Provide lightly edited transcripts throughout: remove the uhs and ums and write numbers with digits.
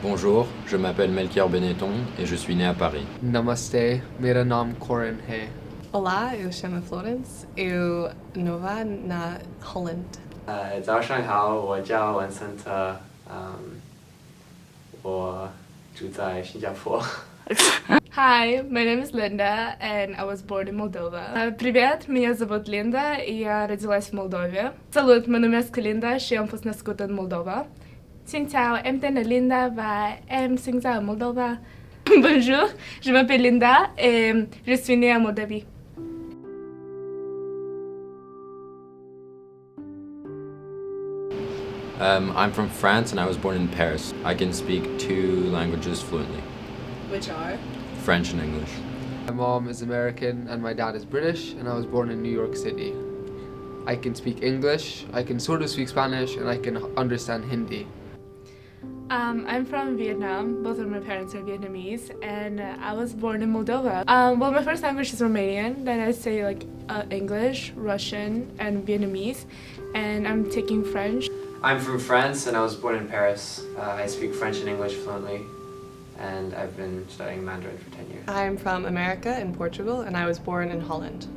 Bonjour, je m'appelle Melchior Benetton et je suis né à Paris. Namaste, मेरा नाम Corin है. Olá, eu chamo Florence, eu nova na Holland. 早上好，我叫 Vincent，我住在新加坡。Hi, my name is Linda, and I was born in Moldova. Привет, меня зовут Линда, и я родилась в Молдове. Salut, meu nome est Linda, și am fost născută în Moldova. Xin chào, em tên là Linda và em sinh ra ở Moldova. Bonjour, je m'appelle Linda et je suis née à Moldavie. I'm from France and I was born in Paris. I can speak 2 languages fluently, Which are? French and English. My mom is American and my dad is British, and I was born in New York City. I can speak English, I can sort of speak Spanish, and I can understand Hindi. I'm from Vietnam. Both of my parents are Vietnamese, and I was born in Moldova. Well, my first language is Romanian. Then I say English, Russian, and Vietnamese, and I'm taking French. I'm from France and I was born in Paris. I speak French and English fluently, and I've been studying Mandarin for 10 years. I'm from America in Portugal, and I was born in Holland.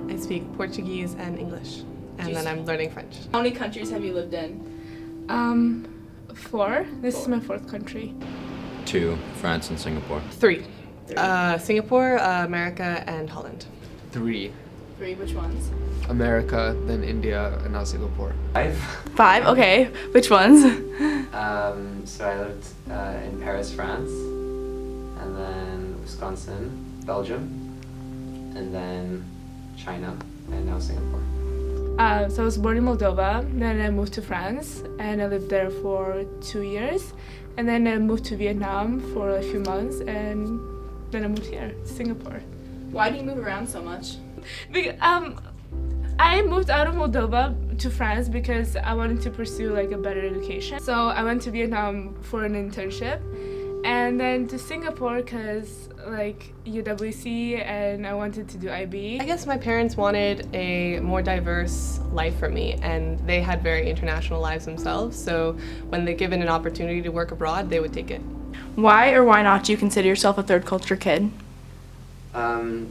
I speak Portuguese and English, and then I'm learning French. How many countries have you lived in? 4. This is my 4th country. 2, France and Singapore. 3. Singapore, America, and Holland. 3. 3, which ones? America, then India, and now Singapore. 5. 5, okay. Which ones? So I lived in Paris, France, and then Wisconsin, Belgium, and then China, and now Singapore. So I was born in Moldova, then I moved to France, and I lived there for 2 years, and then I moved to Vietnam for a few months, and then I moved here, to Singapore. Why do you move around so much? I moved out of Moldova to France because I wanted to pursue a better education. So I went to Vietnam for an internship, and then to Singapore because UWC, and I wanted to do IB. I guess my parents wanted a more diverse life for me, and they had very international lives themselves, so when they're given an opportunity to work abroad, they would take it. Why or why not do you consider yourself a third culture kid?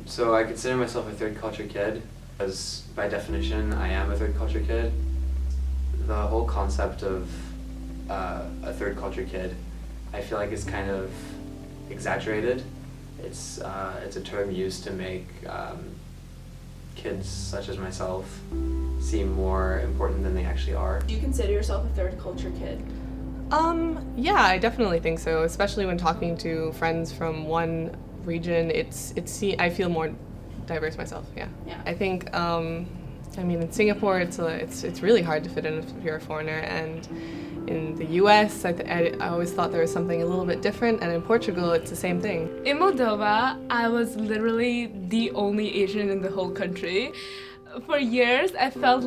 So I consider myself a third culture kid, because by definition I am a third culture kid. The whole concept of a third culture kid, I feel like is kind of exaggerated. It's a term used to make kids such as myself seem more important than they actually are. Do you consider yourself a third culture kid? Yeah, I definitely think so, especially when talking to friends from one region. I feel more diverse myself. Yeah. I think in Singapore it's really hard to fit in if you're a foreigner, and in the US I always thought there was something a little bit different, and in Portugal it's the same thing. In Moldova, I was literally the only Asian in the whole country. For years, I felt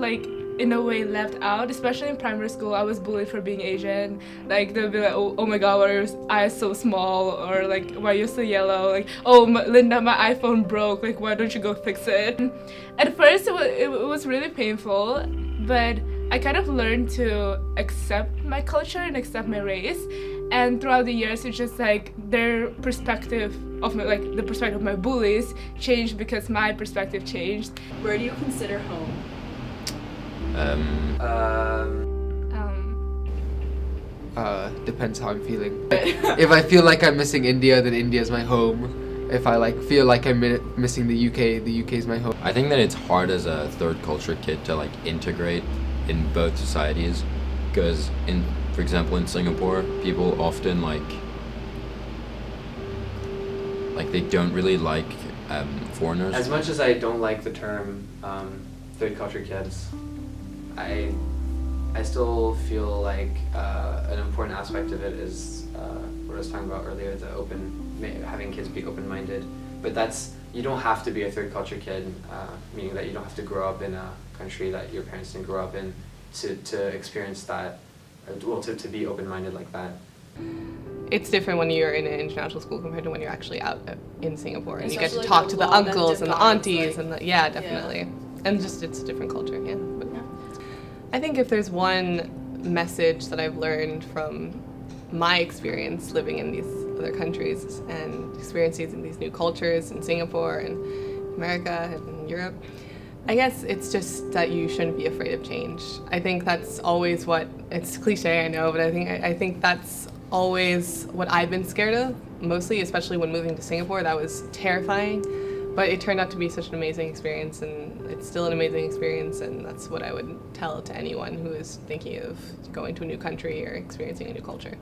in a way left out, especially in primary school. I was bullied for being Asian. They would be like, oh my god, why are your eyes so small? Or why are you so yellow? Linda, my iPhone broke, why don't you go fix it? At first it was really painful, but I kind of learned to accept my culture and accept my race. And throughout the years, it's just their perspective of the perspective of my bullies changed because my perspective changed. Where do you consider home? Depends how I'm feeling. If I feel like I'm missing India, then India is my home. If I feel like I'm missing the UK is my home. I think that it's hard as a third culture kid to integrate in both societies, because for example in Singapore, people often they don't really like foreigners. As much as I don't like the term third culture kids, I still feel like an important aspect of it is what I was talking about earlier, having kids be open-minded. But you don't have to be a third culture kid, meaning that you don't have to grow up in a country that your parents didn't grow up in to experience that, to be open-minded like that. It's different when you're in an international school compared to when you're actually out in Singapore, and you get to Especially talk the to the law that uncles and the defines, aunties and yeah, definitely. And just it's a different culture, yeah. But I think if there's one message that I've learned from my experience living in these other countries and experiencing these new cultures in Singapore and America and Europe. I guess it's just that you shouldn't be afraid of change. I think that's always it's cliche, I know, but I think that's always what I've been scared of, mostly, especially when moving to Singapore. That was terrifying, but it turned out to be such an amazing experience, and it's still an amazing experience, and that's what I would tell to anyone who is thinking of going to a new country or experiencing a new culture.